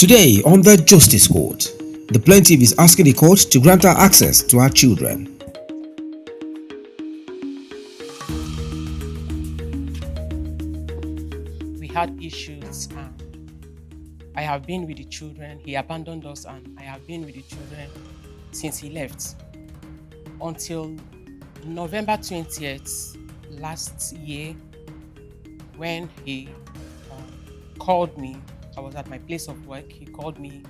Today on the Justice Court, the plaintiff is asking the court to grant her access to her children. We had issues and I have been with the children. He abandoned us and I have been with the children since he left. Until November 20th last year, when he called me, I was at my place of work. He called me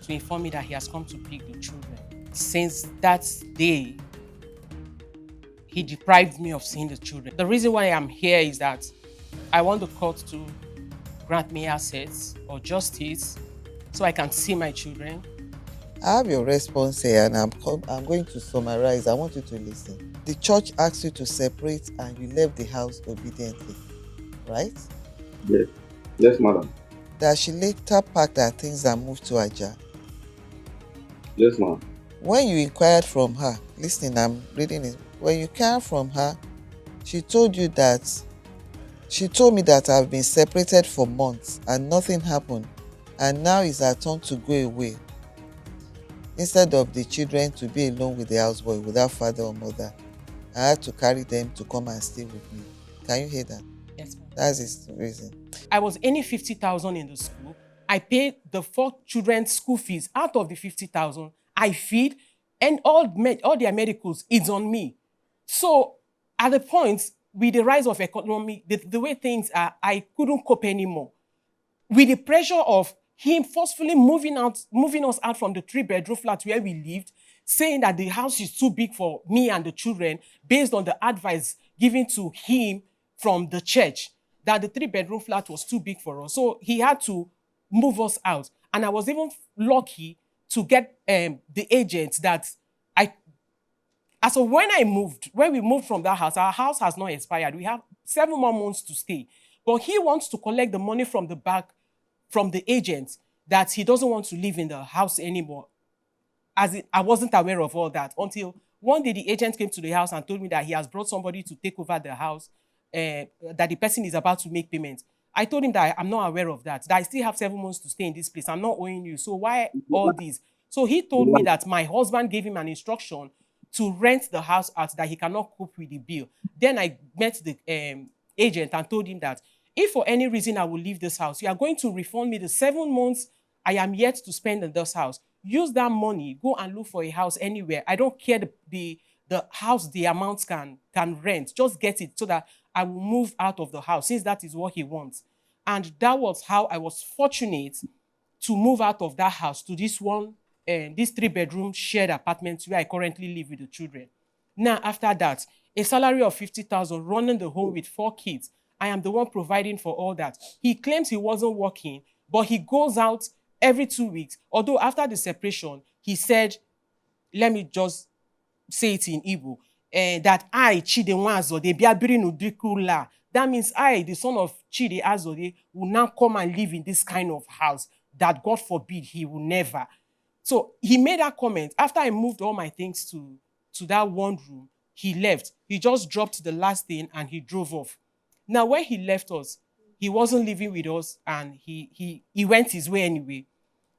to inform me that he has come to pick the children. Since that day, he deprived me of seeing the children. The reason why I'm here is that I want the court to grant me access or justice so I can see my children. I have your response here and I'm going to summarize. I want you to listen. The church asked you to separate and you left the house obediently, right? Yes. Yes, madam. That she later packed her things and moved to Aja. Yes, ma'am. When you inquired from her, listen, I'm reading it. When you inquired from her, she told me that I've been separated for months and nothing happened, and now it's her turn to go away. Instead of the children to be alone with the houseboy without father or mother, I had to carry them to come and stay with me. Can you hear that? Yes, ma'am. That's his reason. I was earning 50,000 in the school. I paid the 4 children's school fees. Out of the 50,000, I feed, and all their medicals is on me. So at the point, with the rise of economy, the way things are, I couldn't cope anymore. With the pressure of him forcefully moving us out from the 3-bedroom flat where we lived, saying that the house is too big for me and the children, based on the advice given to him from the church, that the 3-bedroom flat was too big for us. So he had to move us out. And I was even lucky to get the agent that as of when we moved from that house, our house has not expired. We have 7 more months to stay. But he wants to collect the money from the back, from the agent, that he doesn't want to live in the house anymore. I wasn't aware of all that until one day the agent came to the house and told me that he has brought somebody to take over the house, that the person is about to make payments. I told him that I'm not aware of that I still have 7 months to stay in this place. I'm not owing you. So why all this? So he told me that my husband gave him an instruction to rent the house out, that he cannot cope with the bill. Then I met the agent and told him that if for any reason I will leave this house, you are going to refund me the 7 months I am yet to spend in this house. Use that money, go and look for a house anywhere. I don't care the house, the amounts can rent. Just get it so that I will move out of the house, since that is what he wants. And that was how I was fortunate to move out of that house to this 3-bedroom shared apartment where I currently live with the children. Now, after that, a salary of 50,000, running the home with 4 kids. I am the one providing for all that. He claims he wasn't working, but he goes out every 2 weeks. Although after the separation, he said, let me just say it in Igbo, that I, Chide Nwazode, Biabiri Nudikula, that means I, the son of Chide Azode, will now come and live in this kind of house that, God forbid, he will never. So he made that comment. After I moved all my things to that one room, he left. He just dropped the last thing and he drove off. Now, when he left us, he wasn't living with us and he went his way anyway.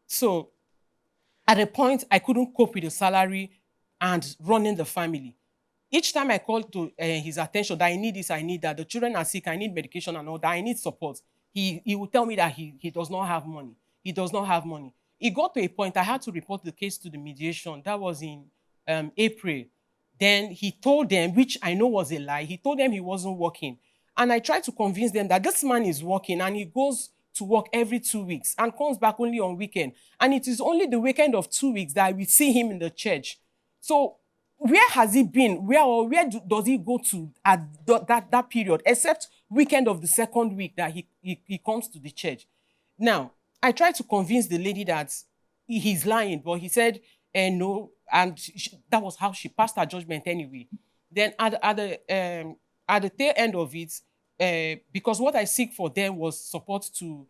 So at a point, I couldn't cope with the salary and running the family. Each time I called to his attention that I need this, I need that, the children are sick, I need medication and all that, I need support, he would tell me that he does not have money. He does not have money. It got to a point I had to report the case to the mediation. That was in April. Then he told them, which I know was a lie, he told them he wasn't working. And I tried to convince them that this man is working and he goes to work every 2 weeks and comes back only on weekend. And it is only the weekend of 2 weeks that we see him in the church. So where has he been? Where does he go to at that period, except weekend of the 2nd week that he comes to the church? Now, I tried to convince the lady that he's lying, but he said, no, and that was how she passed her judgment anyway. Then at the tail end of it, because what I seek for them was support to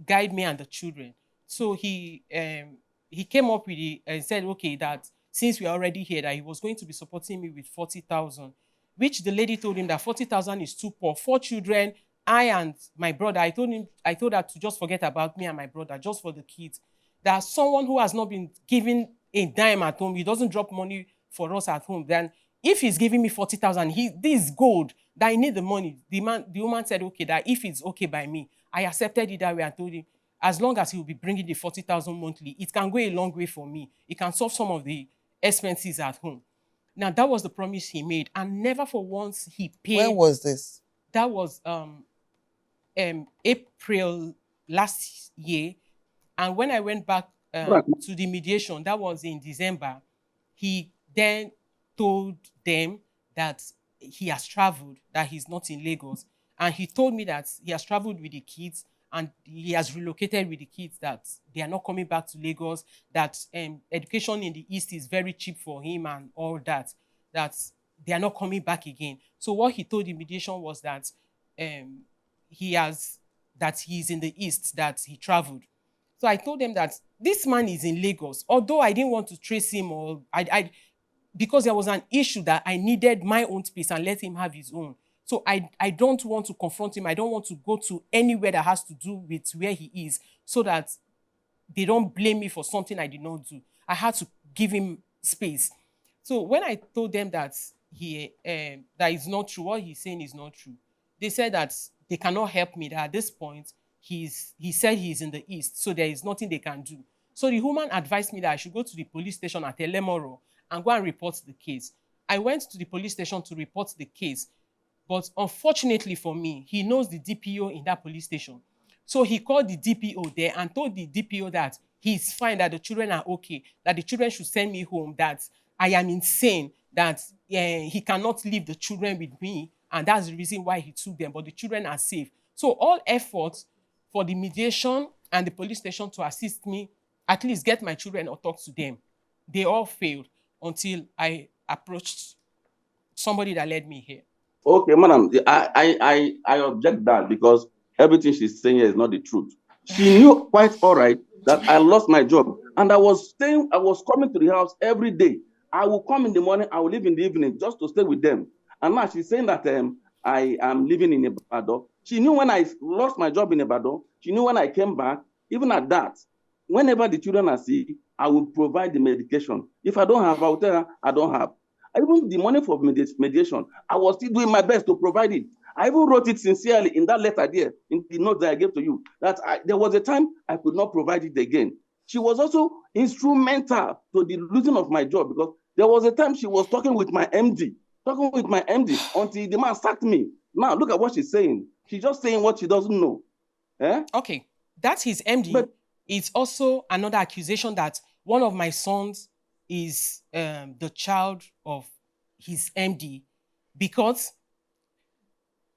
guide me and the children. So he came up with it and said, okay, that since we are already here, that he was going to be supporting me with 40,000, which the lady told him that 40,000 is too poor. 4 children I and my brother, I told her to just forget about me and my brother, just for the kids. That someone who has not been given a dime at home, he doesn't drop money for us at home. Then if he's giving me 40,000, this is gold that I need the money. The woman said, okay, that if it's okay by me, I accepted it that way and told him, as long as he will be bringing the 40,000 monthly, it can go a long way for me. It can solve some of the expenses at home. Now that was the promise he made, and never for once he paid. When was this? That was April last year. And when I went back to the mediation, that was in December, he then told them that he has traveled, that he's not in Lagos. And he told me that he has traveled with the kids and he has relocated with the kids, that they are not coming back to Lagos, that education in the East is very cheap for him and all that, that they are not coming back again. So what he told the mediation was that he's in the East, that he traveled. So I told them that this man is in Lagos, although I didn't want to trace him, or because there was an issue that I needed my own space and let him have his own. So I don't want to confront him. I don't want to go to anywhere that has to do with where he is, so that they don't blame me for something I did not do. I had to give him space. So when I told them that that is not true, what he's saying is not true, they said that they cannot help me, that at this point, he said he's in the East, so there is nothing they can do. So the woman advised me that I should go to the police station at Elemoro and go and report the case. I went to the police station to report the case, but unfortunately for me, he knows the DPO in that police station. So he called the DPO there and told the DPO that he's fine, that the children are okay, that the children should send me home, that I am insane, that he cannot leave the children with me, and that's the reason why he took them, but the children are safe. So all efforts for the mediation and the police station to assist me, at least get my children or talk to them, they all failed until I approached somebody that led me here. Okay, madam, I object that, because everything she's saying here is not the truth. She knew quite all right that I lost my job, and I was coming to the house every day. I will come in the morning, I will leave in the evening just to stay with them. And now she's saying that I am living in Ibadan. She knew when I lost my job in Ibadan. She knew when I came back. Even at that, whenever the children are sick, I will provide the medication. If I don't have, I will tell her I don't have. Even the money for mediation, I was still doing my best to provide it. I even wrote it sincerely in that letter there, in the note that I gave to you, that there was a time I could not provide it again. She was also instrumental to the losing of my job, because there was a time she was talking with my MD until the man sacked me. Now, look at what she's saying. She's just saying what she doesn't know. Okay, that's his MD. But it's also another accusation that one of my sons is the child of his MD, because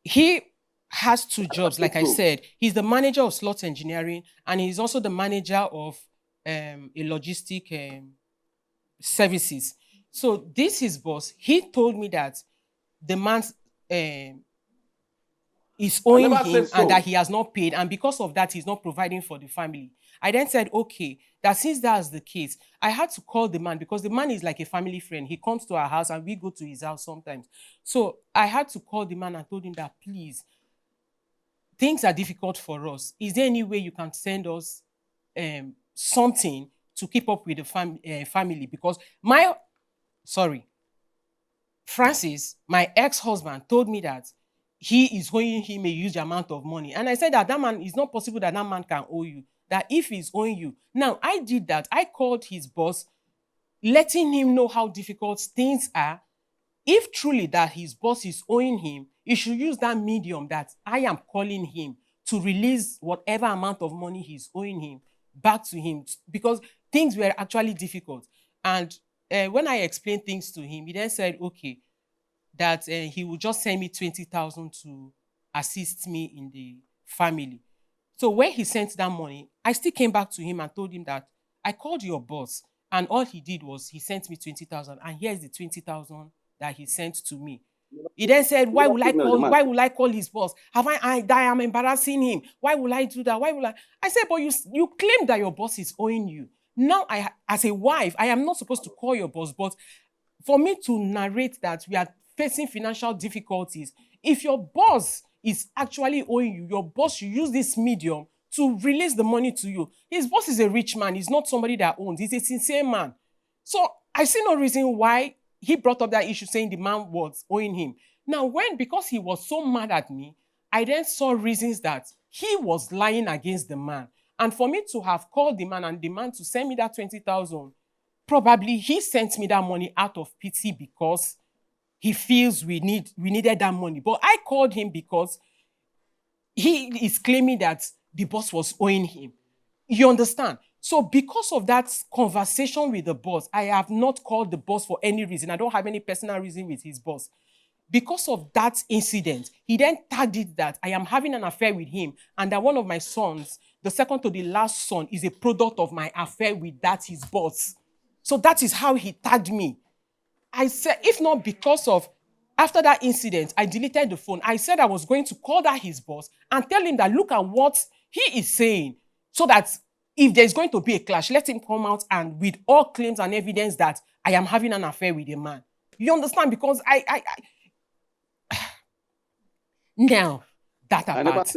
he has two jobs. Like I said, he's the manager of slot engineering, and he's also the manager of a logistic services. So this his boss. He told me that the man is owing him and that he has not paid, and because of that, he's not providing for the family. I then said, okay, that since that's the case, I had to call the man, because the man is like a family friend. He comes to our house and we go to his house sometimes. So I had to call the man and told him that, please, things are difficult for us. Is there any way you can send us something to keep up with the family? Because Francis, my ex-husband, told me that he is owing him a huge amount of money. And I said that man, it's not possible that man can owe you. That if he's owing you. Now, I did that. I called his boss, letting him know how difficult things are. If truly that his boss is owing him, he should use that medium that I am calling him to release whatever amount of money he's owing him back to him, because things were actually difficult. And when I explained things to him, he then said, okay, that he would just send me 20,000 to assist me in the family. So when he sent that money, I still came back to him and told him that I called your boss, and all he did was he sent me 20,000, and here's the 20,000 that he sent to me. He then said, why will I call his boss? I am embarrassing him. Why will I do that? I said, but you claim that your boss is owing you. Now, as a wife, I am not supposed to call your boss, but for me to narrate that we are facing financial difficulties, if your boss is actually owing you. Your boss should use this medium to release the money to you. His boss is a rich man. He's not somebody that owns. He's a sincere man. So I see no reason why he brought up that issue saying the man was owing him. Now, because he was so mad at me, I then saw reasons that he was lying against the man. And for me to have called the man and the man to send me that 20,000, probably he sent me that money out of pity because he feels we needed that money. But I called him because he is claiming that the boss was owing him. You understand? So because of that conversation with the boss, I have not called the boss for any reason. I don't have any personal reason with his boss. Because of that incident, he then tagged it that I am having an affair with him and that one of my sons, the second to the last son, is a product of my affair with that his boss. So that is how he tagged me. I said, if not because of, after that incident, I deleted the phone. I said I was going to call that his boss and tell him that look at what he is saying so that if there's going to be a clash, let him come out and with all claims and evidence that I am having an affair with a man. You understand? Because I now, that apart.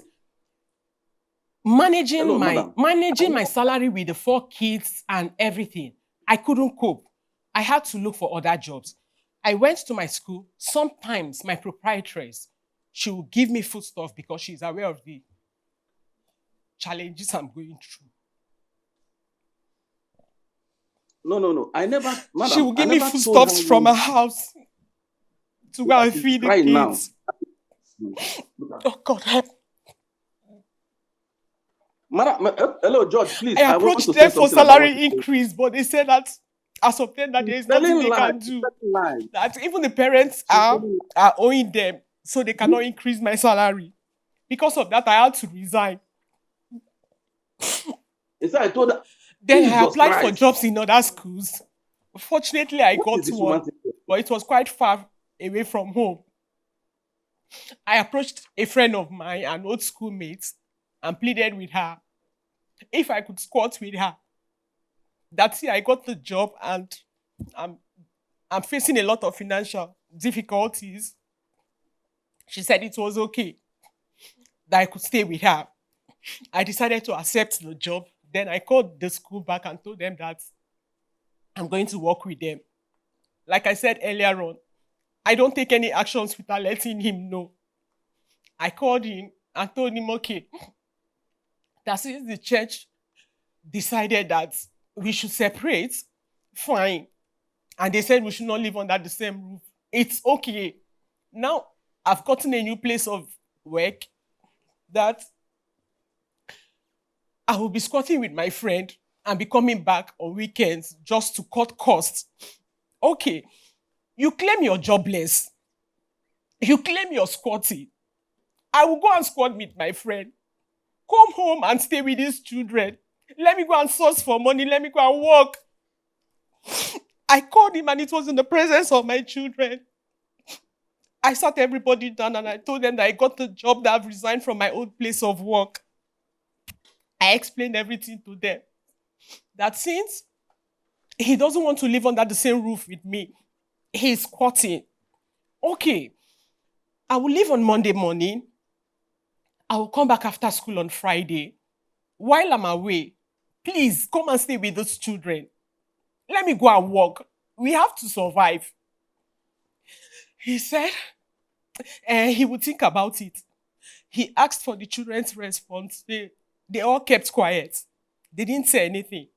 Managing my salary with the 4 kids and everything, I couldn't cope. I had to look for other jobs. I went to my school. Sometimes my proprietress, she will give me foodstuff because she's aware of the challenges I'm going through. No. I never. Madam, she will give me foodstuffs from her house to go and feed the kids. Oh God, help. Madam, hello, George, please. I approached them for salary increase, but they said that as of then that there is nothing they can do. That even the parents are owing them, so they cannot increase my salary. Because of that, I had to resign. I told her. Then I applied for jobs in other schools. Fortunately, I got one, but it was quite far away from home. I approached a friend of mine, an old schoolmate, and pleaded with her if I could squat with her. That's it, I got the job and I'm facing a lot of financial difficulties. She said it was okay, that I could stay with her. I decided to accept the job. Then I called the school back and told them that I'm going to work with them. Like I said earlier on, I don't take any actions without letting him know. I called him and told him, okay, that since the church decided that we should separate, fine. And they said we should not live under the same roof. It's okay. Now, I've gotten a new place of work that I will be squatting with my friend and be coming back on weekends just to cut costs. Okay, you claim you're jobless. You claim you're squatting. I will go and squat with my friend. Come home and stay with these children. Let me go and source for money. Let me go and work. I called him and it was in the presence of my children. I sat everybody down and I told them that I got the job, that I've resigned from my old place of work. I explained everything to them. That since he doesn't want to live under the same roof with me, he's squatting. Okay, I will leave on Monday morning. I will come back after school on Friday. While I'm away, please come and stay with those children. Let me go and work. We have to survive. He said he would think about it. He asked for the children's response. They all kept quiet. They didn't say anything.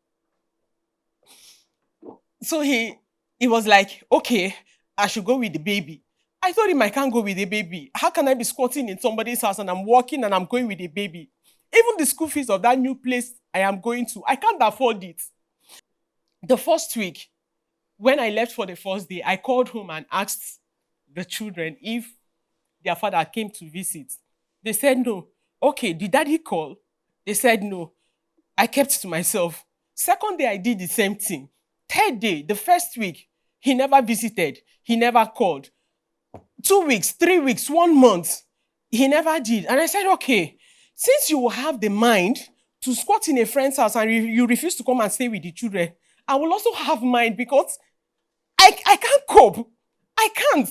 So he was like, okay, I should go with the baby. I told him I can't go with the baby. How can I be squatting in somebody's house and I'm working and I'm going with the baby? Even the school fees of that new place I am going to, I can't afford it. The first week, when I left for the first day, I called home and asked the children if their father came to visit. They said no. Okay, did daddy call? They said no. I kept to myself. Second day, I did the same thing. Third day, the first week, he never visited. He never called. 2 weeks, 3 weeks, 1 month, he never did. And I said, okay, since you will have the mind to squat in a friend's house and you refuse to come and stay with the children, I will also have mind because I can't cope. I can't.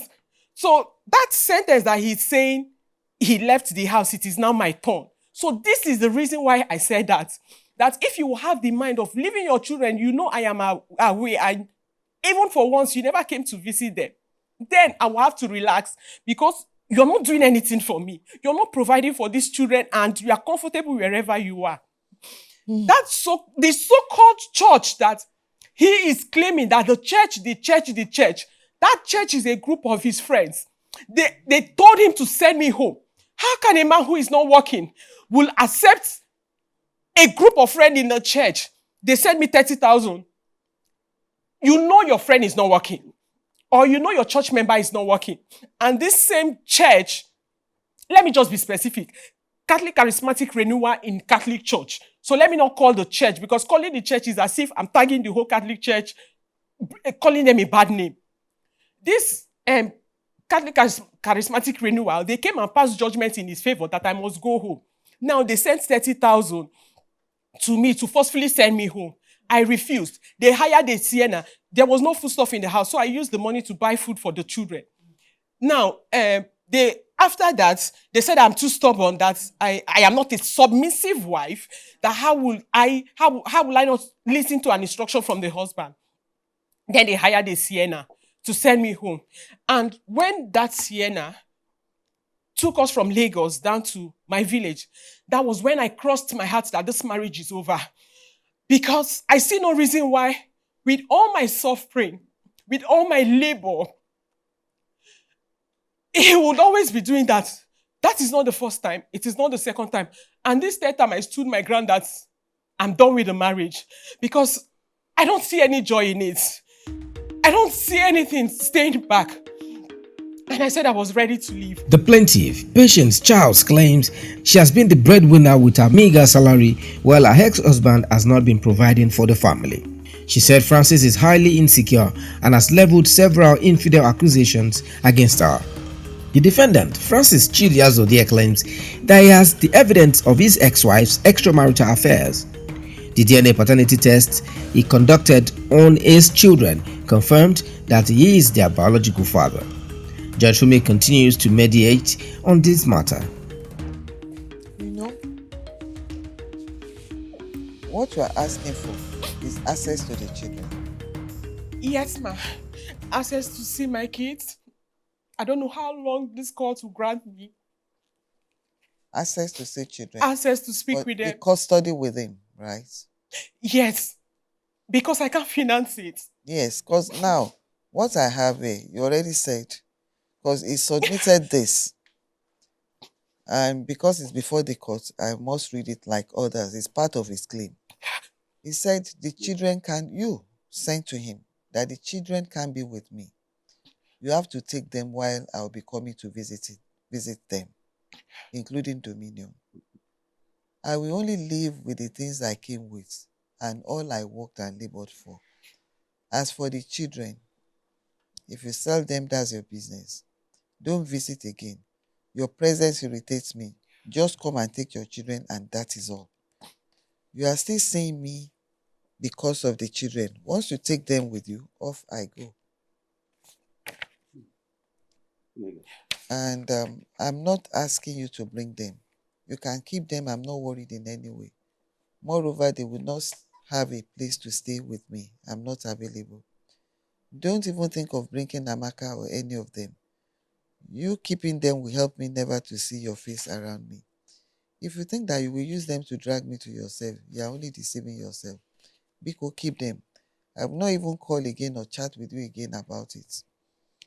So that sentence that he's saying, he left the house. It is now my turn. So this is the reason why I said that. That if you have the mind of leaving your children, you know I am away. And even for once, you never came to visit them. Then I will have to relax because you're not doing anything for me. You're not providing for these children and you are comfortable wherever you are. That's the so-called church that he is claiming that the church, that church is a group of his friends. They told him to send me home. How can a man who is not working will accept a group of friends in the church? They send me 30,000. You know your friend is not working. Or you know your church member is not working. And this same church, let me just be specific, Catholic Charismatic Renewal in Catholic Church. So let me not call the church, because calling the church is as if I'm tagging the whole Catholic Church, calling them a bad name. This Catholic Charismatic Renewal, they came and passed judgment in his favor that I must go home. Now they sent 30,000 to me to forcefully send me home. I refused. They hired a Sienna. There was no foodstuff in the house, so I used the money to buy food for the children. Now, after that, they said I'm too stubborn, that I am not a submissive wife, that how will I not listen to an instruction from the husband? Then they hired a Sienna to send me home. And when that Sienna took us from Lagos down to my village, that was when I crossed my heart that this marriage is over. Because I see no reason why, with all my suffering, with all my labor, he would always be doing that. That is not the first time. It is not the second time. And this third time, I stood my ground that I'm done with the marriage. Because I don't see any joy in it. I don't see anything staying back. And I said I was ready to leave. The plaintiff, Patience Charles, claims she has been the breadwinner with her meager salary while her ex-husband has not been providing for the family. She said Francis is highly insecure and has leveled several infidel accusations against her. The defendant, Francis Chidiazodia, claims that he has the evidence of his ex-wife's extramarital affairs. The DNA paternity test he conducted on his children confirmed that he is their biological father. Judge Fumi continues to mediate on this matter. You know, what you are asking for is access to the children. Yes, ma'am. Access to see my kids. I don't know how long this court will grant me. Access to see children. Access to speak But with the them. custody with him, right? Yes. Because I can't finance it. Yes, because now, what I have here, you already said, because he submitted this. And because it's before the court, I must read it like others. It's part of his claim. He said the children you sent to him that the children can be with me. You have to take them while I'll be coming to visit them, including Dominion. I will only live with the things I came with and all I worked and labored for. As for the children, if you sell them, that's your business. Don't visit again. Your presence irritates me. Just come and take your children, and that is all. You are still seeing me because of the children. Once you take them with you, off I go. And I'm not asking you to bring them. You can keep them. I'm not worried in any way. Moreover, they will not have a place to stay with me. I'm not available. Don't even think of bringing Amaka or any of them. You keeping them will help me never to see your face around me. If you think that you will use them to drag me to yourself, you are only deceiving yourself. Biko, keep them. I will not even call again or chat with you again about it.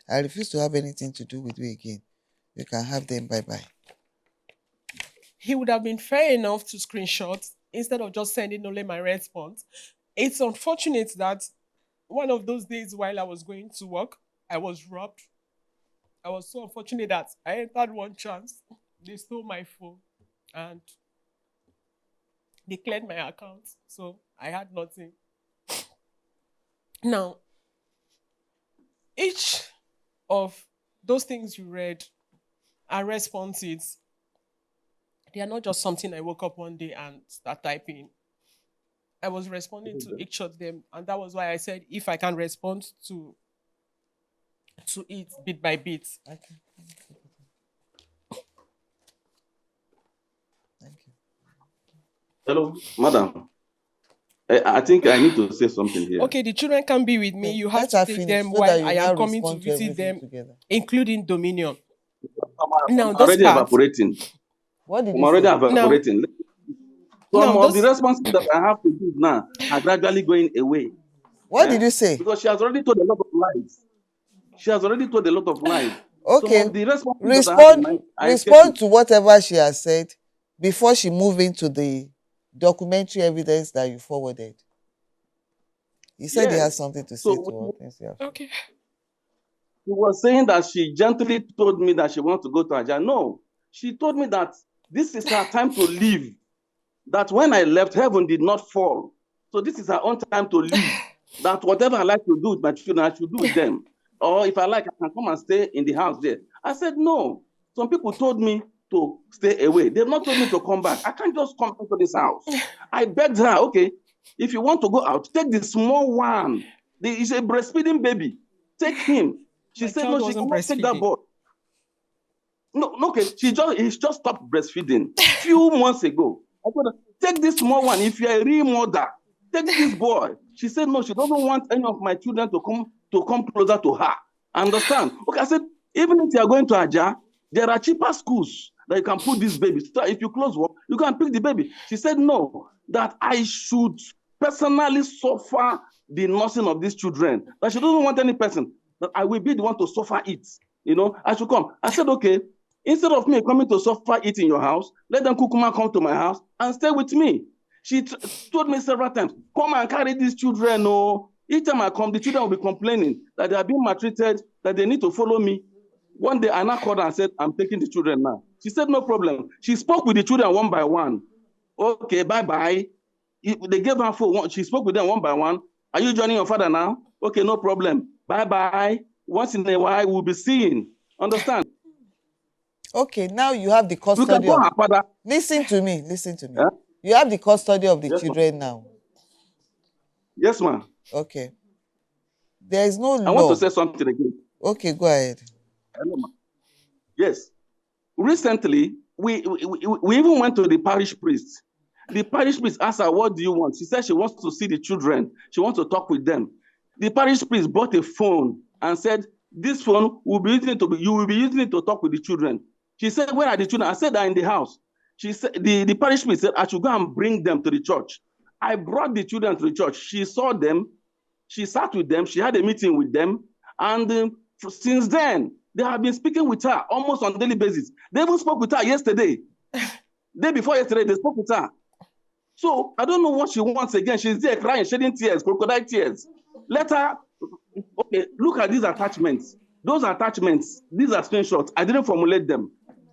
I refuse to have anything to do with you again. You can have them. Bye-bye. He would have been fair enough to screenshot instead of just sending only my response. It's unfortunate that one of those days while I was going to work, I was robbed. I was so unfortunate that I entered one chance. They stole my phone and they cleared my account. So I had nothing. Now, each of those things you read are responses. They are not just something I woke up one day and start typing. I was responding to each of them, and that was why I said if I can respond to it bit by bit. Hello, madam. I think I need to say something here. Okay, the children can be with me. Okay, You have let to her take finish them so that while you I now am coming to respond to visit everything them, together. including Dominion. I'm Now, those already parts. evaporating. What did I'm you already say? Now, evaporating. Some now of the those. responsibilities that I have to do now are gradually going away. What did you say? Because she has already told a lot of lies. She has already told a lot of lies. Some Okay, of the responsibilities that I have in respond mind are respond escaping. to whatever she has said before she move into the documentary evidence that you forwarded. He said he has Yes. something to say to So all things you have. Okay. she was saying that she gently told me that she wants to go to Aja. No, she told me that this is her time to leave. That when I left, heaven did not fall. So this is her own time to leave. That whatever I like to do with my children, I should do with them. Or if I like, I can come and stay in the house there. I said, no. Some people told me to stay away. They've not told me to come back. I can't just come into this house. I begged her, okay, if you want to go out, take the small one. He's a breastfeeding baby. Take him. She My said, child no, she wasn't cannot take that breastfeeding. boy. No, okay, he's just stopped breastfeeding few months ago. I told her, take this small one. If you're a real mother, take this boy. She said, no, she doesn't want any of my children to come closer to her. Understand? Okay, I said, even if you are going to Aja, there are cheaper schools that you can put this baby. So if you close work, you can pick the baby. She said, no, that I should personally suffer the nursing of these children. That she doesn't want any person, that I will be the one to suffer it. I should come. I said, okay, instead of me coming to suffer it in your house, let them kukuma come to my house and stay with me. She told me several times, come and carry these children. No. Each time I come, the children will be complaining that they are being maltreated, that they need to follow me. One day, Anna called and said, I'm taking the children now. She said, no problem. She spoke with the children one by one. Okay, bye-bye. They gave her phone. She spoke with them one by one. Are you joining your father now? Okay, no problem. Bye-bye. Once in a while, we'll be seeing. Understand? Okay, now you have the We can custody call of. her father. Listen to me. Listen to me. Yeah? You have the custody of the Yes, ma'am. children now. Yes, ma'am. Okay. There is no I want to law. say something again. Okay, go ahead. Hello, ma'am. Yes. Recently, we even went to the parish priest. The parish priest asked her, what do you want? She said she wants to see the children. She wants to talk with them. The parish priest bought a phone and said, this phone will be using it you will be using it to talk with the children. She said, where are the children? I said, they're in the house. She said, the parish priest said, I should go and bring them to the church. I brought the children to the church. She saw them. She sat with them. She had a meeting with them. And since then, they have been speaking with her almost on a daily basis. They even spoke with her yesterday. Day before yesterday, they spoke with her. So I don't know what she wants again. She's there crying, shedding tears, crocodile tears. Let her, okay, look at these attachments. Those attachments, these are screenshots. I didn't formulate them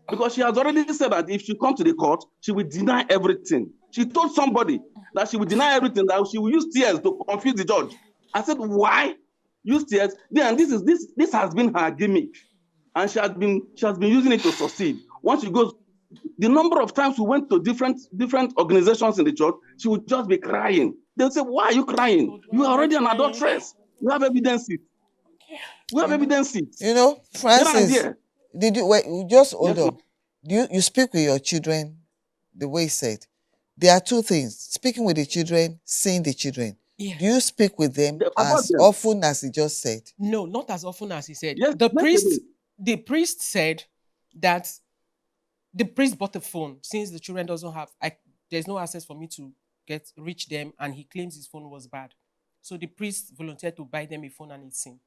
because she has already said that if she comes to the court, she will deny everything. She told somebody that she will deny everything, that she will use tears to confuse the judge. I said, why? Use tears? Then this has been her gimmick. And she has been using it to succeed. Once she goes, the number of times we went to different organizations in the church, she would just be crying. They'll say, why are you crying? God, You why are am I already an crying? adulteress. We have evidence. We have evidence. You know, Here and Francis, there. did you wait? Just hold Yes, on. ma'am. Do you speak with your children the way he said? There are two things: speaking with the children, seeing the children. Yeah. Do you speak with them About as them. often as he just said? No, not as often as he said. Yes, The yesterday. priest said that the priest bought a phone since the children doesn't have. There's no access for me to reach them, and he claims his phone was bad. So the priest volunteered to buy them a phone and a SIM,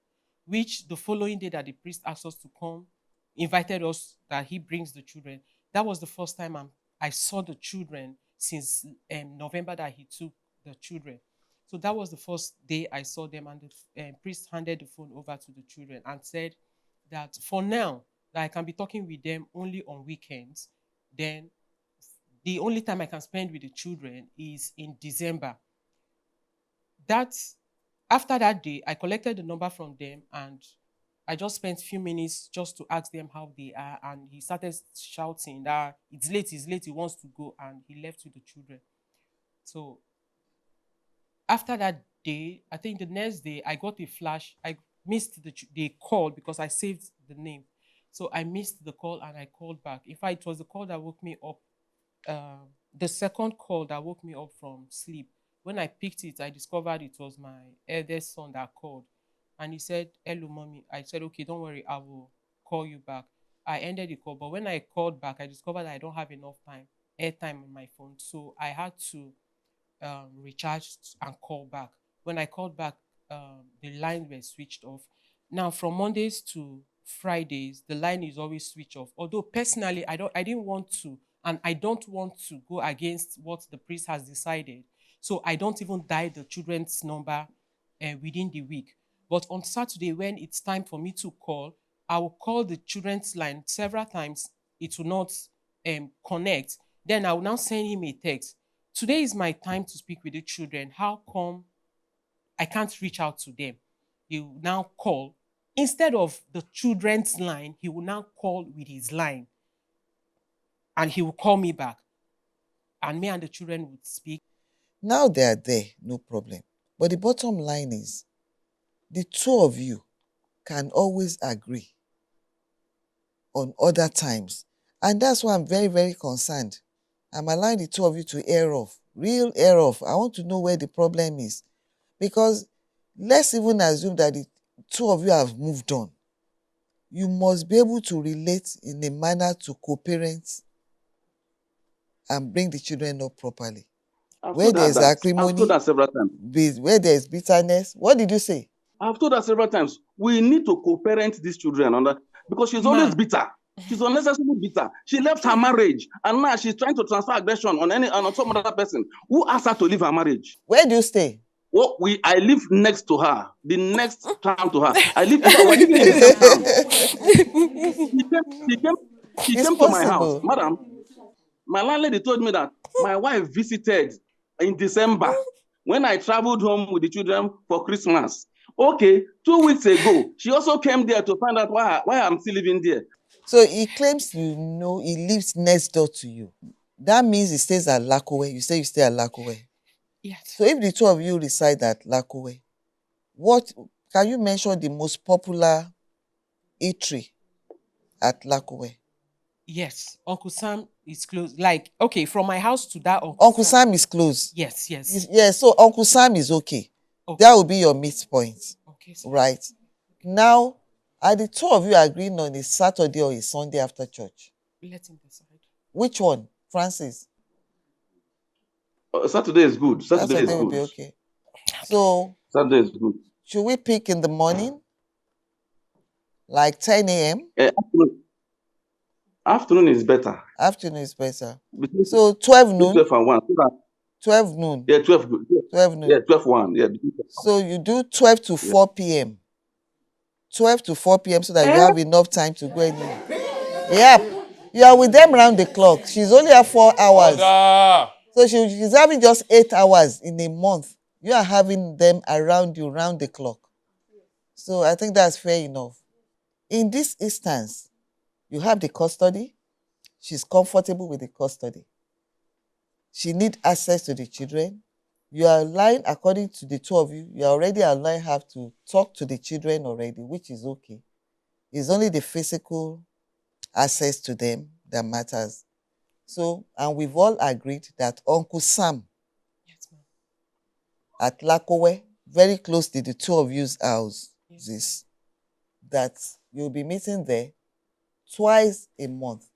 which the following day that the priest asked us to come, invited us that he brings the children. That was the first time I saw the children since November that he took the children. So that was the first day I saw them, and the priest handed the phone over to the children and said that for now, that I can be talking with them only on weekends. Then the only time I can spend with the children is in December. That After that day, I collected the number from them and I just spent a few minutes just to ask them how they are. And he started shouting that it's late, he wants to go, and he left with the children. So after that day, I think the next day, I got a flash. I missed the call because I saved the name. So I missed the call and I called back. In fact, it was the call that woke me up the second call that woke me up from sleep, when I picked it, I discovered it was my eldest son that called. And he said, "Hello, mommy." I said, "Okay, don't worry, I will call you back." I ended the call. But when I called back, I discovered that I don't have enough airtime on my phone. So I had to recharge and call back. When I called back, the line were switched off. Now, from Mondays to Fridays, the line is always switched off. Although personally, I didn't want to, and I don't want to go against what the priest has decided. So I don't even dial the children's number within the week. But on Saturday, when it's time for me to call, I will call the children's line several times. It will not connect. Then I will now send him a text. "Today is my time to speak with the children. How come I can't reach out to them?" He will now call. Instead of the children's line, he will now call with his line. And he will call me back. And me and the children would speak. Now they are there, no problem. But the bottom line is, the two of you can always agree on other times. And that's why I'm very, very concerned. I'm allowing the two of you to air off, real air off. I want to know where the problem is. Because let's even assume that the two of you have moved on. You must be able to relate in a manner to co-parents and bring the children up properly. Where there's acrimony, I've told her several times. where there's bitterness. What did you say? I've told her several times, we need to co-parent these children because she's always bitter. She's unnecessarily bitter. She left her marriage, and now she's trying to transfer aggression on some other person. Who asked her to leave her marriage? Where do you stay? Well, I live next to her, the next town to her. I live in the same town. She came to my house. Madam, my landlady told me that my wife visited in December when I traveled home with the children for Christmas. Okay, 2 weeks ago, she also came there to find out why I'm still living there. So he claims he lives next door to you. That means he stays at Lakowe. You say you stay at Lakowe. Yes. So if the two of you reside at Lakowe, what can you mention the most popular eatery at Lakowe? Yes, Uncle Sam is close. Like, okay, from my house to that Uncle Sam is close. Yes. Yes, so Uncle Sam is okay. That will be your midpoint. Okay. Right. Now, are the two of you agreeing on a Saturday or a Sunday after church? Let him decide. Which one, Francis? Saturday is good. Saturday is will good. Be okay. So Saturday is good. Should we pick in the morning? Like 10 a.m.? Afternoon is better. Afternoon is better. So 12 noon? 12 and 1. 12 noon? Yeah, 12 good. 12 noon? Yeah, 12 1. Yeah. So you do 12 to 4 p.m. 12 to 4 p.m. so that you have enough time to go anywhere. Yep. You are with them around the clock. She's only at 4 hours. So she's having just 8 hours in a month. You are having them around you, round the clock. So I think that's fair enough. In this instance, you have the custody. She's comfortable with the custody. She needs access to the children. You are allowing, according to the two of you, you are already allowing her to talk to the children already, which is okay. It's only the physical access to them that matters. So, and we've all agreed that Uncle Sam at Lakowe, very close to the two of you's house, that you'll be meeting there twice a month.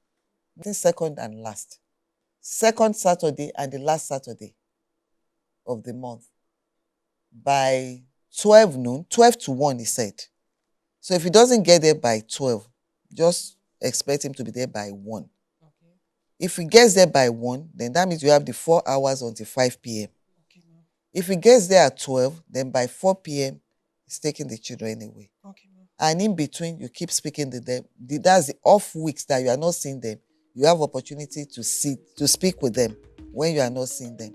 The second and last. Second Saturday and the last Saturday of the month. By 12 noon, 12 to 1, he said. So if he doesn't get there by 12, just expect him to be there by 1. Okay. If he gets there by 1, then that means you have the 4 hours until 5 p.m. Okay, ma'am. If he gets there at 12, then by 4 p.m., he's taking the children away. Okay, ma'am. And in between, you keep speaking to them. That's the off weeks that you are not seeing them. You have opportunity to speak with them when you are not seeing them.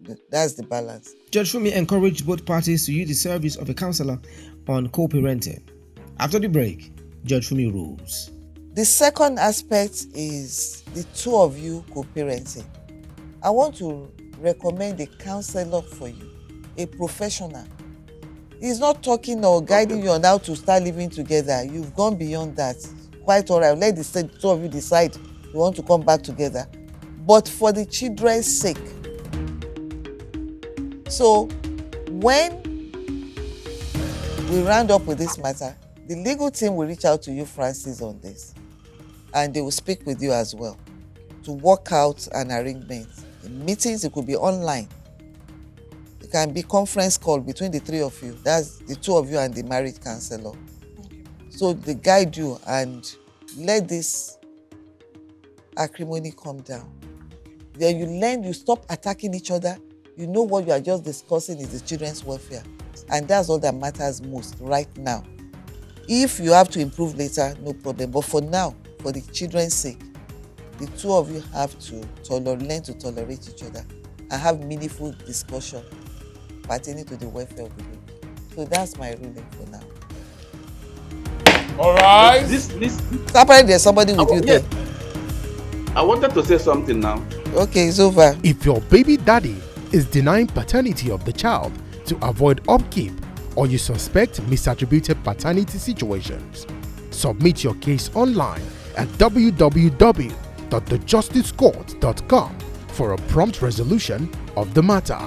Okay. That's the balance. Judge Fumi encouraged both parties to use the service of a counselor on co-parenting. After the break, Judge Fumi rules. The second aspect is the two of you co-parenting. I want to recommend a counselor for you, a professional. He's not talking or guiding you on how to start living together. You've gone beyond that. Quite all right. Let the two of you decide you want to come back together. but for the children's sake. So when we round up with this matter, the legal team will reach out to you, Francis, on this, and they will speak with you as well to work out an arrangement. In meetings, it could be online. It can be conference call between the three of you. That's the two of you and the marriage counselor. So they guide you and let this acrimony come down. Then you learn, you stop attacking each other. You know what you are just discussing is the children's welfare. And that's all that matters most right now. If you have to improve later, no problem. But for now, for the children's sake, the two of you have to learn to tolerate each other and have meaningful discussion pertaining to the welfare of the baby. So that's my ruling for now. All right. This. So apparently there's somebody with you there. I wanted to say something now. Okay, it's over. If your baby daddy is denying paternity of the child to avoid upkeep, or you suspect misattributed paternity situations, submit your case online at www.thejusticcourt.com for a prompt resolution of the matter.